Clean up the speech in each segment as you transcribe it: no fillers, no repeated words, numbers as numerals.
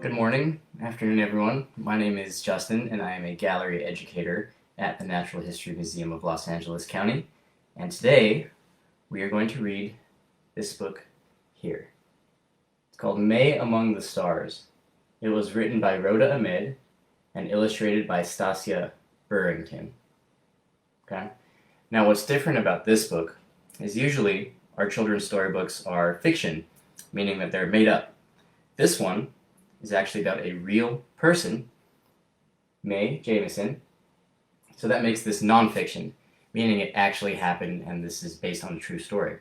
Good morning, afternoon, everyone. My name is Justin, and I am a gallery educator at the Natural History Museum of Los Angeles County. And today, we are going to read this book here. It's called May Among the Stars. It was written by Rhoda Ahmed and illustrated by Stasia Burrington. Okay? Now, what's different about this book is usually our children's storybooks are fiction, meaning that they're made up. This one is actually about a real person, Mae Jemison. So that makes this nonfiction, meaning it actually happened and this is based on a true story.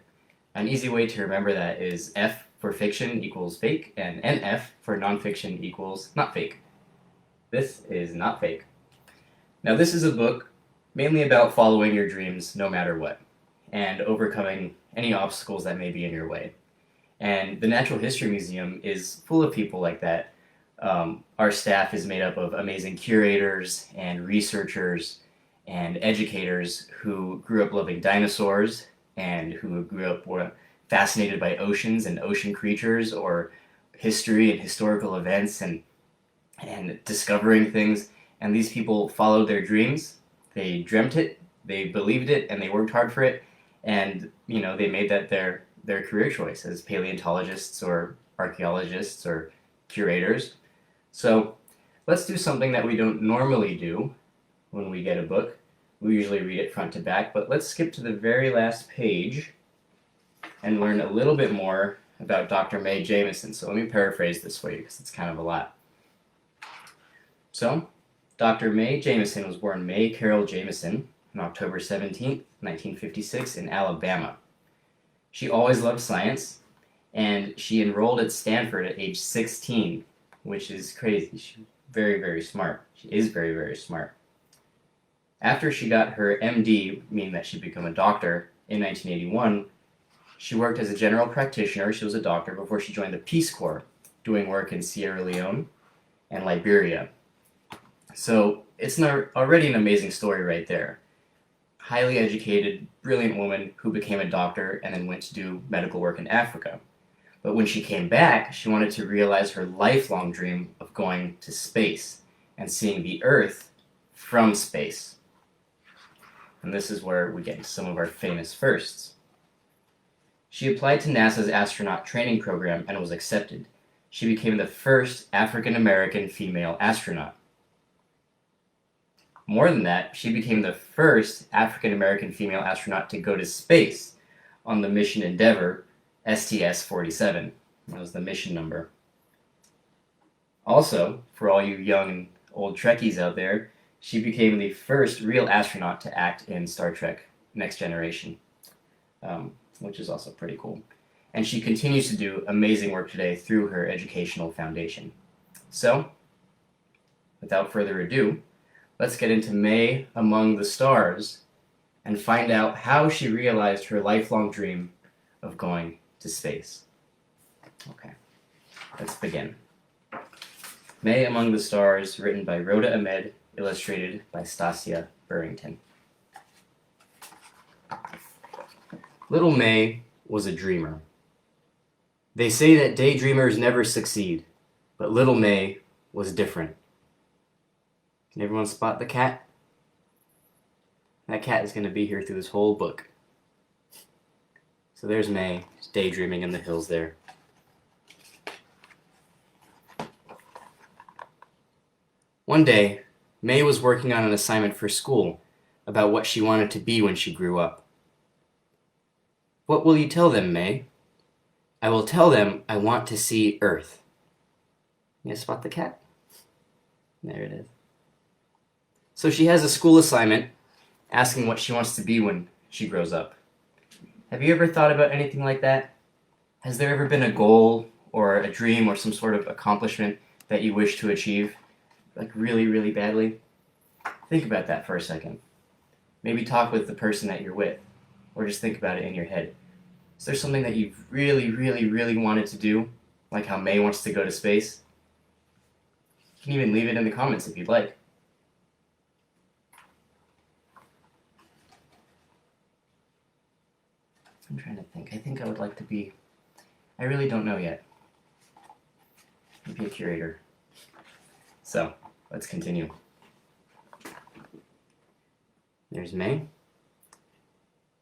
An easy way to remember that is F for fiction equals fake, and NF for nonfiction equals not fake. This is not fake. Now, this is a book mainly about following your dreams no matter what, and overcoming any obstacles that may be in your way. And the Natural History Museum is full of people like that. Our staff is made up of amazing curators and researchers and educators who grew up loving dinosaurs and who grew up fascinated by oceans and ocean creatures or history and historical events and discovering things. And these people followed their dreams. They dreamt it, they believed it, and they worked hard for it. And, they made that their career choice as paleontologists or archaeologists or curators. So let's do something that we don't normally do when we get a book. We usually read it front to back, but let's skip to the very last page and learn a little bit more about Dr. Mae Jemison. So let me paraphrase this for you because it's kind of a lot. So, Dr. Mae Jemison was born Mae Carol Jemison on October 17th, 1956 in Alabama. She always loved science, and she enrolled at Stanford at age 16, which is crazy. She's very, very smart. She is very, very smart. After she got her MD, meaning that she'd become a doctor, in 1981, she worked as a general practitioner. She was a doctor before she joined the Peace Corps, doing work in Sierra Leone and Liberia. So it's already an amazing story right there. Highly educated, brilliant woman who became a doctor and then went to do medical work in Africa. But when she came back, she wanted to realize her lifelong dream of going to space and seeing the Earth from space. And this is where we get into some of our famous firsts. She applied to NASA's astronaut training program and was accepted. She became the first African-American female astronaut. More than that, she became the first African-American female astronaut to go to space on the mission Endeavour STS-47. That was the mission number. Also, for all you young and old Trekkies out there, she became the first real astronaut to act in Star Trek Next Generation, which is also pretty cool. And she continues to do amazing work today through her educational foundation. So, without further ado, let's get into May Among the Stars and find out how she realized her lifelong dream of going to space. Okay, let's begin. May Among the Stars, written by Rhoda Ahmed, illustrated by Stasia Burrington. Little May was a dreamer. They say that daydreamers never succeed, but little May was different. Can everyone spot the cat? That cat is going to be here through this whole book. So there's May, daydreaming in the hills there. One day, May was working on an assignment for school about what she wanted to be when she grew up. What will you tell them, May? I will tell them I want to see Earth. You guys spot the cat? There it is. So she has a school assignment asking what she wants to be when she grows up. Have you ever thought about anything like that? Has there ever been a goal or a dream or some sort of accomplishment that you wish to achieve, like really, really badly? Think about that for a second. Maybe talk with the person that you're with, or just think about it in your head. Is there something that you've really, really, really wanted to do, like how May wants to go to space? You can even leave it in the comments if you'd like. I'm trying to think. I think I would like to be... I really don't know yet. Maybe a curator. So let's continue. There's May.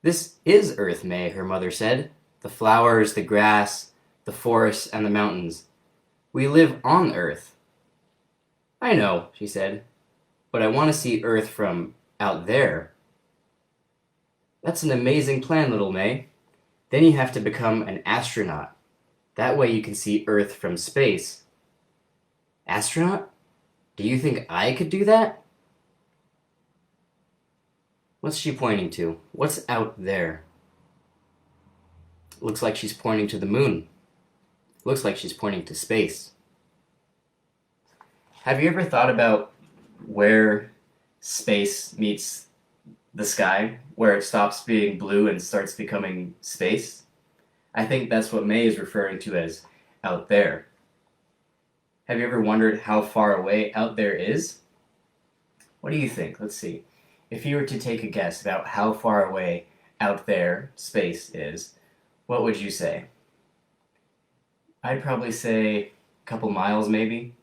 "This is Earth, May," her mother said. "The flowers, the grass, the forests, and the mountains. We live on Earth." "I know," she said, "but I want to see Earth from out there." "That's an amazing plan, little May. Then you have to become an astronaut. That way you can see Earth from space." "Astronaut? Do you think I could do that?" What's she pointing to? What's out there? Looks like she's pointing to the moon. Looks like she's pointing to space. Have you ever thought about where space meets the sky, where it stops being blue and starts becoming space? I think that's what May is referring to as out there. Have you ever wondered how far away out there is? What do you think? Let's see. If you were to take a guess about how far away out there space is, what would you say? I'd probably say a couple miles maybe.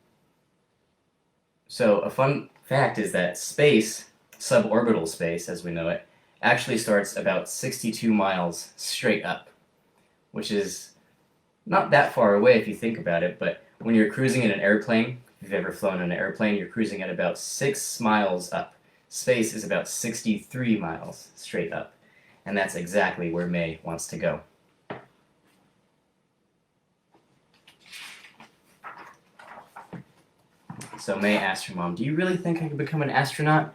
So a fun fact is that space, suborbital space as we know it, actually starts about 62 miles straight up, which is not that far away if you think about it, but when you're cruising in an airplane, if you've ever flown in an airplane, you're cruising at about 6 miles up. Space is about 63 miles straight up, and that's exactly where May wants to go. So May asks her mom, "Do you really think I could become an astronaut?"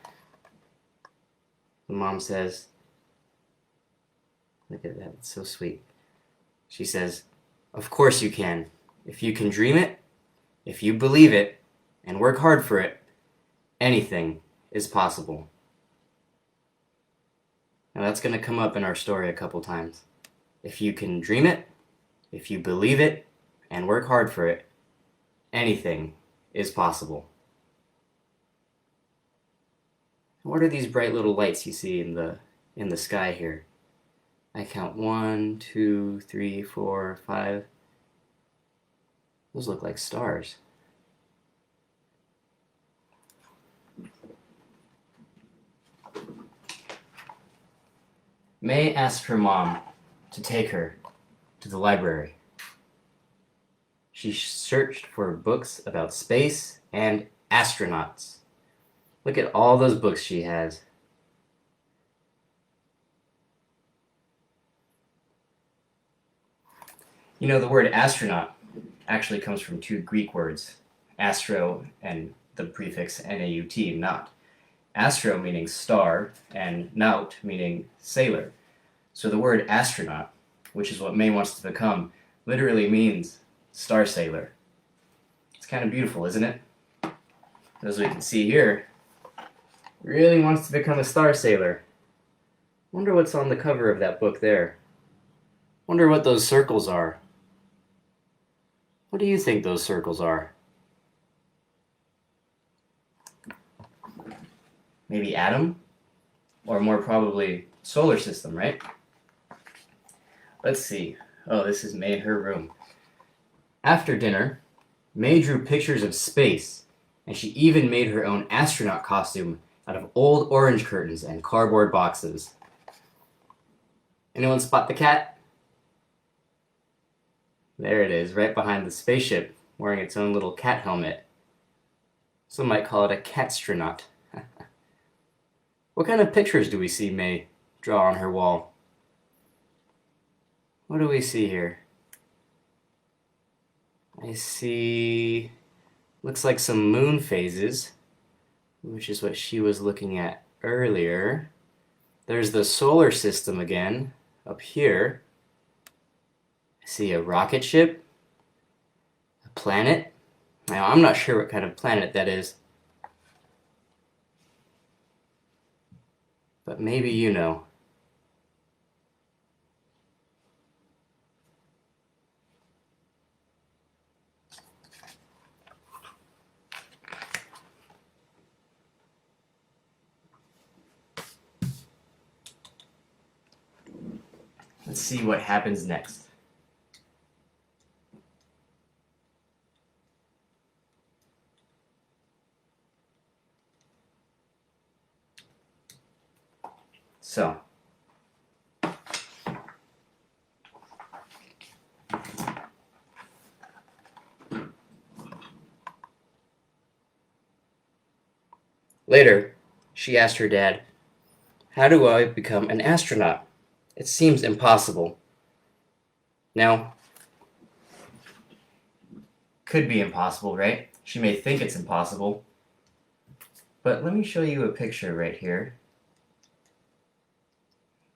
The mom says, look at that, it's so sweet. She says, "Of course you can. If you can dream it, if you believe it, and work hard for it, anything is possible." Now that's going to come up in our story a couple times. If you can dream it, if you believe it, and work hard for it, anything is possible. What are these bright little lights you see in the sky here? I count 1, 2, 3, 4, 5. Those look like stars. May asked her mom to take her to the library. She searched for books about space and astronauts. Look at all those books she has. You know, the word astronaut actually comes from two Greek words, astro and the prefix naut, not. Astro meaning star, and naut meaning sailor. So the word astronaut, which is what May wants to become, literally means star sailor. It's kind of beautiful, isn't it? As we can see here, really wants to become a star sailor. Wonder what's on the cover of that book there. Wonder what those circles are. What do you think those circles are? Maybe atom? Or more probably solar system, right? Let's see. Oh, this is May in her room. After dinner, May drew pictures of space, and she even made her own astronaut costume out of old orange curtains and cardboard boxes. Anyone spot the cat? There it is, right behind the spaceship, wearing its own little cat helmet. Some might call it a catstronaut. What kind of pictures do we see May draw on her wall? What do we see here? I see, looks like some moon phases, which is what she was looking at earlier. There's the solar system again, up here. I see a rocket ship, a planet. Now, I'm not sure what kind of planet that is, but maybe you know. Let's see what happens next. So, later, she asked her dad, "How do I become an astronaut? It seems impossible." Now, could be impossible, right? She may think it's impossible. But let me show you a picture right here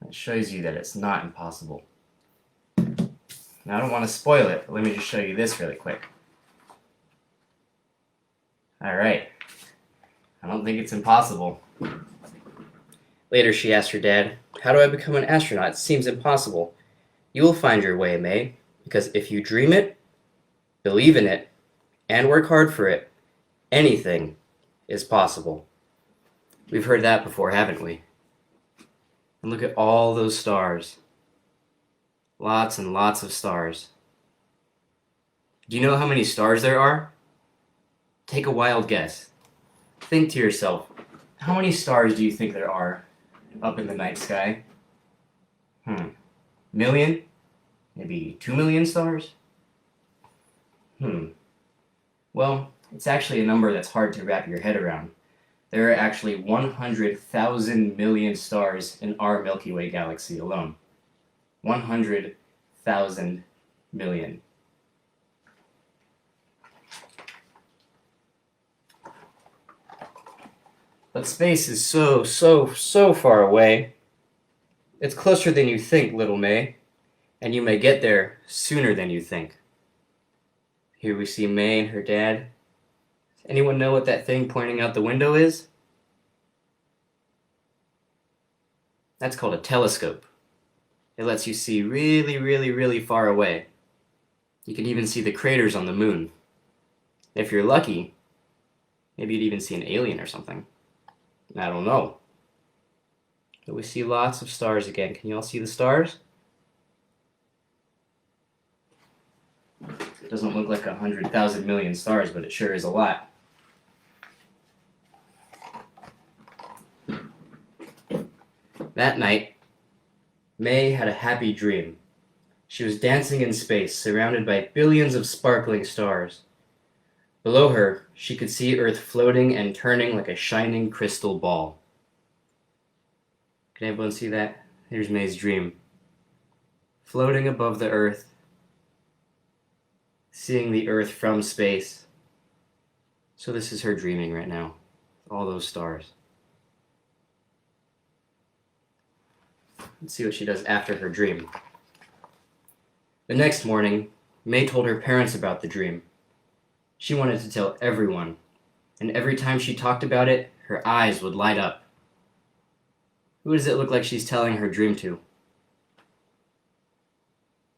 that shows you that it's not impossible. Now, I don't want to spoil it, but let me just show you this really quick. Alright. I don't think it's impossible. Later, she asked her dad, "How do I become an astronaut? It seems impossible." "You will find your way, May, because if you dream it, believe in it, and work hard for it, anything is possible." We've heard that before, haven't we? And look at all those stars. Lots and lots of stars. Do you know how many stars there are? Take a wild guess. Think to yourself, how many stars do you think there are up in the night sky? Million? Maybe 2 million stars? Well, it's actually a number that's hard to wrap your head around. There are actually 100,000 million stars in our Milky Way galaxy alone. 100,000 million. But space is so far away. It's closer than you think, little May, and you may get there sooner than you think. Here we see May and her dad. Does anyone know what that thing pointing out the window is? That's called a telescope. It lets you see really far away. You can even see the craters on the moon. If you're lucky, maybe you'd even see an alien or something. I don't know. But we see lots of stars again. Can you all see the stars? It doesn't look like 100,000 million stars, but it sure is a lot. That night, May had a happy dream. She was dancing in space, surrounded by billions of sparkling stars. Below her, she could see Earth floating and turning like a shining crystal ball. Can everyone see that? Here's May's dream. Floating above the Earth, seeing the Earth from space. So this is her dreaming right now, all those stars. Let's see what she does after her dream. The next morning, May told her parents about the dream. She wanted to tell everyone, and every time she talked about it, her eyes would light up. Who does it look like she's telling her dream to?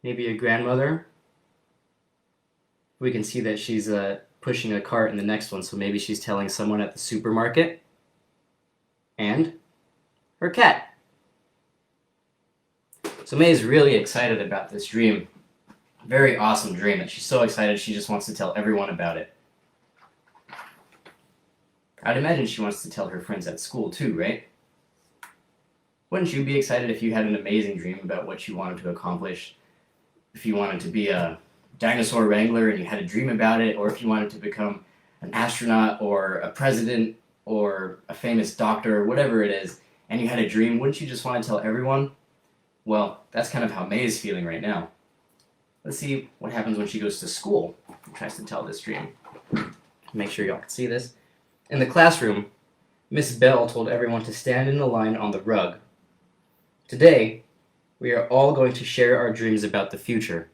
Maybe a grandmother? We can see that she's pushing a cart in the next one, so maybe she's telling someone at the supermarket. And her cat. So May is really excited about this dream. Very awesome dream that she's so excited she just wants to tell everyone about it. I'd imagine she wants to tell her friends at school too, right? Wouldn't you be excited if you had an amazing dream about what you wanted to accomplish? If you wanted to be a dinosaur wrangler and you had a dream about it, or if you wanted to become an astronaut or a president or a famous doctor or whatever it is, and you had a dream, wouldn't you just want to tell everyone? Well, that's kind of how May is feeling right now. Let's see what happens when she goes to school and tries to tell this dream. Make sure y'all can see this. In the classroom, Miss Bell told everyone to stand in a line on the rug. Today, we are all going to share our dreams about the future.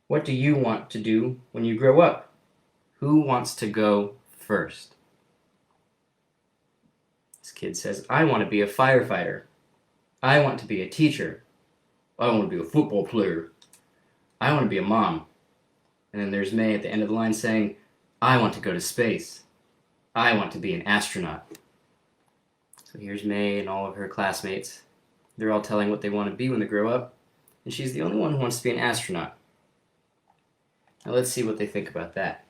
What do you want to do when you grow up? Who wants to go first? This kid says, "I want to be a firefighter. I want to be a teacher. I want to be a football player. I want to be a mom." And then there's May at the end of the line saying, "I want to go to space. I want to be an astronaut." So here's May and all of her classmates. They're all telling what they want to be when they grow up, and she's the only one who wants to be an astronaut. Now let's see what they think about that.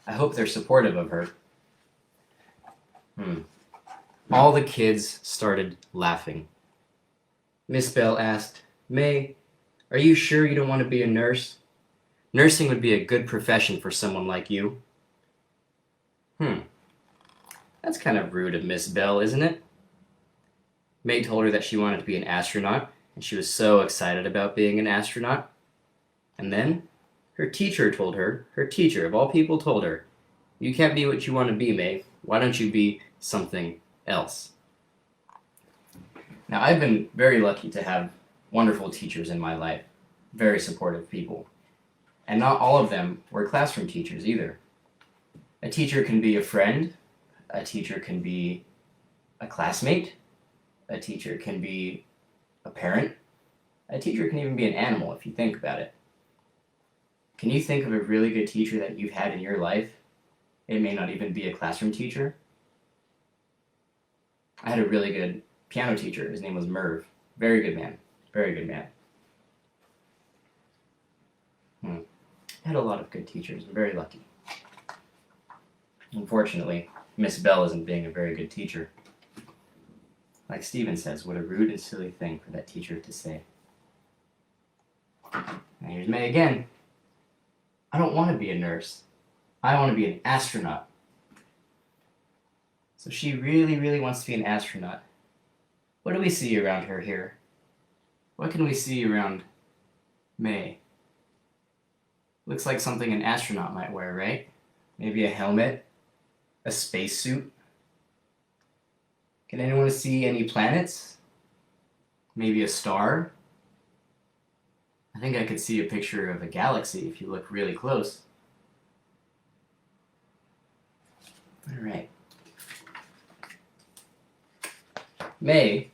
I hope they're supportive of her. All the kids started laughing. Miss Bell asked, "May, are you sure you don't want to be a nurse? Nursing would be a good profession for someone like you." That's kind of rude of Miss Bell, isn't it? May told her that she wanted to be an astronaut, and she was so excited about being an astronaut. And then her teacher told her, her teacher of all people told her, "You can't be what you want to be, May. Why don't you be something else?" Now, I've been very lucky to have wonderful teachers in my life, very supportive people. And not all of them were classroom teachers either. A teacher can be a friend, a teacher can be a classmate, a teacher can be a parent, a teacher can even be an animal if you think about it. Can you think of a really good teacher that you've had in your life? It may not even be a classroom teacher. I had a really good piano teacher. His name was Merv. Very good man. Very good man. I had a lot of good teachers. I'm very lucky. Unfortunately, Miss Bell isn't being a very good teacher. Like Stephen says, what a rude and silly thing for that teacher to say. Now here's May again. "I don't want to be a nurse. I want to be an astronaut." So she really, really wants to be an astronaut. What do we see around her here? What can we see around May? Looks like something an astronaut might wear, right? Maybe a helmet, a spacesuit. Can anyone see any planets? Maybe a star? I think I could see a picture of a galaxy if you look really close. All right. May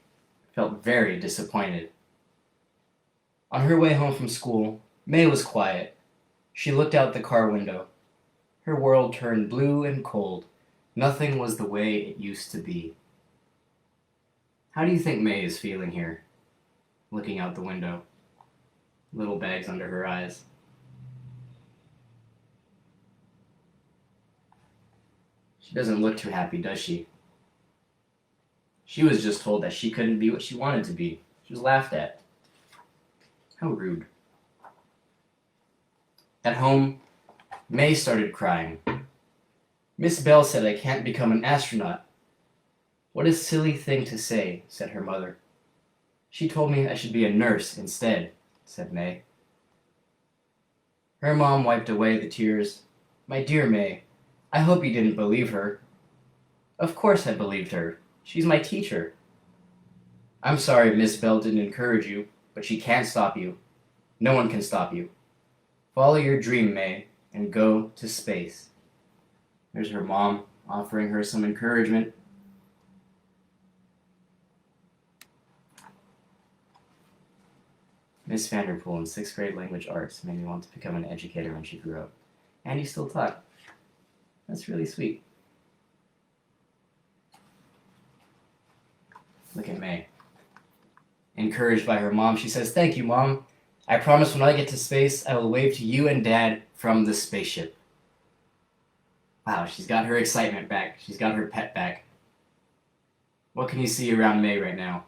felt very disappointed. On her way home from school, May was quiet. She looked out the car window. Her world turned blue and cold. Nothing was the way it used to be. How do you think May is feeling here, looking out the window? Little bags under her eyes. She doesn't look too happy, does she? She was just told that she couldn't be what she wanted to be. She was laughed at. How rude. At home, May started crying. "Miss Bell said I can't become an astronaut." "What a silly thing to say," said her mother. "She told me I should be a nurse instead," said May. Her mom wiped away the tears. "My dear May, I hope you didn't believe her." "Of course I believed her. She's my teacher." "I'm sorry Miss Bell didn't encourage you, but she can't stop you. No one can stop you. Follow your dream, May, and go to space." There's her mom offering her some encouragement. Miss Vanderpool in 6th grade language arts made me want to become an educator when she grew up. And you still taught. That's really sweet. Look at May. Encouraged by her mom, she says, "Thank you, Mom. I promise when I get to space, I will wave to you and Dad from the spaceship." Wow, she's got her excitement back. She's got her pet back. What can you see around May right now?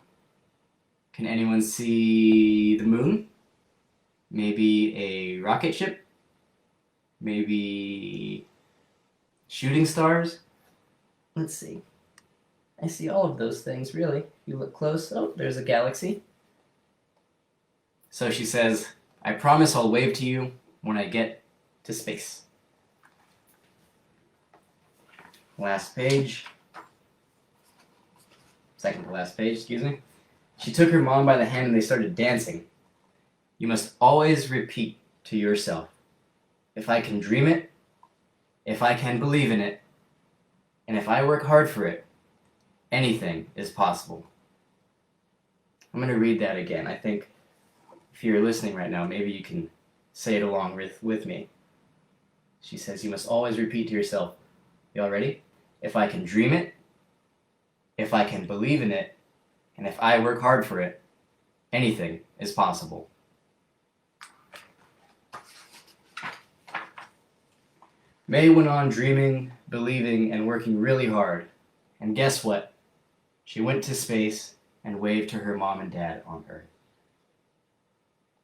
Can anyone see the moon? Maybe a rocket ship? Maybe shooting stars? Let's see. I see all of those things, really. If you look close, oh, there's a galaxy. So she says, "I promise I'll wave to you when I get to space." Last page. Second to last page, excuse me. She took her mom by the hand and they started dancing. "You must always repeat to yourself, if I can dream it, if I can believe in it, and if I work hard for it, anything is possible." I'm going to read that again. I think if you're listening right now, maybe you can say it along with me. She says, "You must always repeat to yourself." Y'all ready? "If I can dream it, if I can believe in it, and if I work hard for it, anything is possible." May went on dreaming, believing, and working really hard. And guess what? She went to space and waved to her mom and dad on Earth.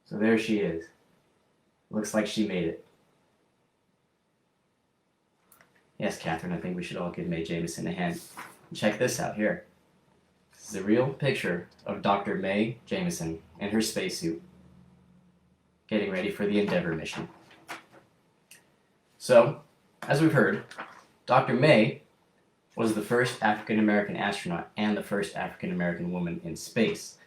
So there she is. Looks like she made it. Yes, Catherine, I think we should all give Mae Jemison a hand. Check this out here. This is a real picture of Dr. Mae Jemison in her spacesuit, getting ready for the Endeavour mission. So, as we've heard, Dr. Mae was the first African American astronaut and the first African American woman in space.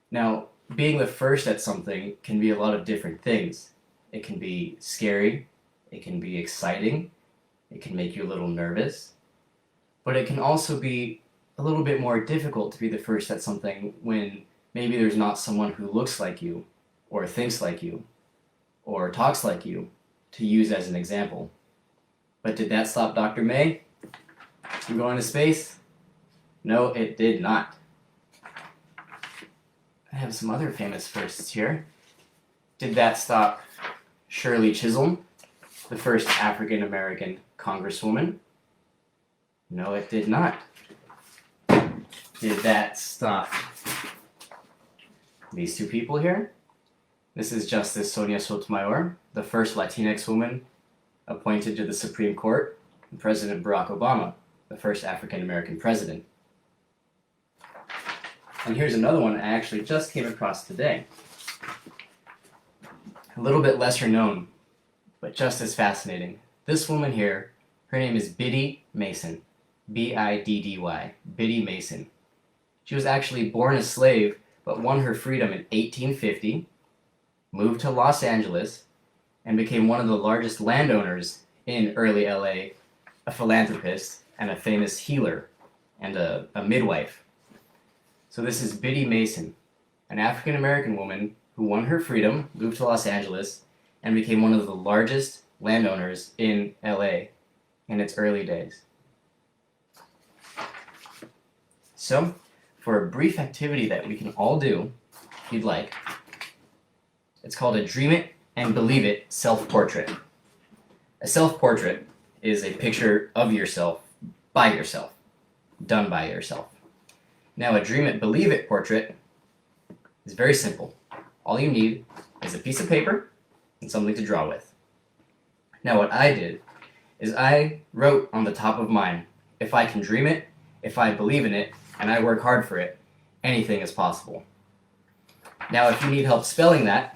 Now, being the first at something can be a lot of different things. It can be scary, it can be exciting, it can make you a little nervous, but it can also be a little bit more difficult to be the first at something when maybe there's not someone who looks like you, or thinks like you, or talks like you to use as an example. But did that stop Dr. Mae from going to space? No, it did not. I have some other famous firsts here. Did that stop Shirley Chisholm, the first African American congresswoman? No, it did not. Did that stop these two people here? This is Justice Sonia Sotomayor, the first Latinx woman appointed to the Supreme Court, and President Barack Obama, the first African American president. And here's another one I actually just came across today. A little bit lesser known, but just as fascinating. This woman here, her name is Biddy Mason. B-I-D-D-Y. Biddy Mason. She was actually born a slave, but won her freedom in 1850, moved to Los Angeles, and became one of the largest landowners in early LA, a philanthropist, and a famous healer, and a midwife. So this is Biddy Mason, an African American woman who won her freedom, moved to Los Angeles, and became one of the largest landowners in LA in its early days. So, for a brief activity that we can all do, if you'd like, it's called a Dream It and Believe It self-portrait. A self-portrait is a picture of yourself by yourself, done by yourself. Now, a Dream It, Believe It portrait is very simple. All you need is a piece of paper and something to draw with. Now, what I did is I wrote on the top of mine, if I can dream it, if I believe in it, and I work hard for it, anything is possible. Now, if you need help spelling that,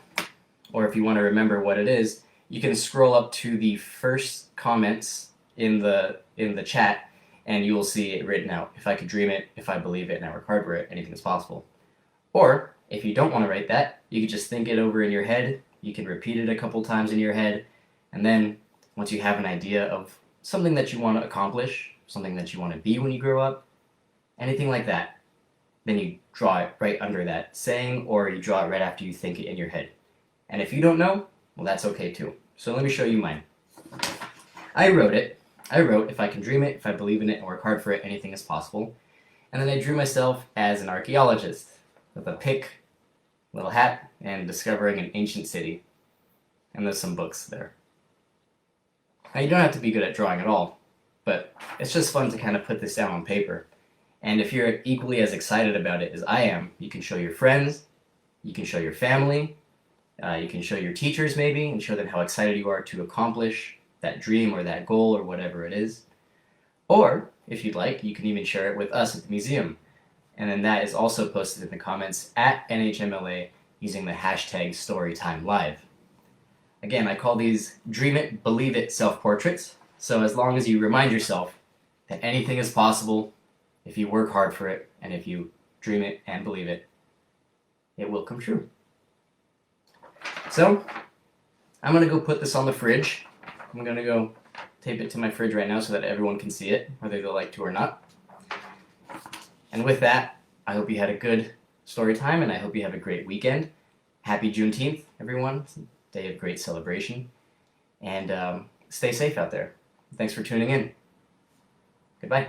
or if you want to remember what it is, you can scroll up to the first comments in the chat, and you will see it written out. If I could dream it, if I believe it, and I work hard for it, anything is possible. Or, if you don't want to write that, you can just think it over in your head. You can repeat it a couple times in your head, and then once you have an idea of something that you want to accomplish, something that you want to be when you grow up, anything like that, then you draw it right under that saying, or you draw it right after you think it in your head. And if you don't know, well, that's okay too. So let me show you mine. I wrote, if I can dream it, if I believe in it, and work hard for it, anything is possible. And then I drew myself as an archaeologist with a pick, little hat, and discovering an ancient city. And there's some books there. Now, you don't have to be good at drawing at all, but it's just fun to kind of put this down on paper. And if you're equally as excited about it as I am, you can show your friends, you can show your family, you can show your teachers maybe, and show them how excited you are to accomplish that dream or that goal or whatever it is. Or, if you'd like, you can even share it with us at the museum. And then that is also posted in the comments at NHMLA using the hashtag StorytimeLive. Again, I call these Dream It, Believe It self-portraits. So as long as you remind yourself that anything is possible if you work hard for it, and if you dream it and believe it, it will come true. So, I'm going to go put this on the fridge. I'm going to go tape it to my fridge right now so that everyone can see it, whether they like to or not. And with that, I hope you had a good story time, and I hope you have a great weekend. Happy Juneteenth, everyone. It's a day of great celebration. And stay safe out there. Thanks for tuning in. Goodbye.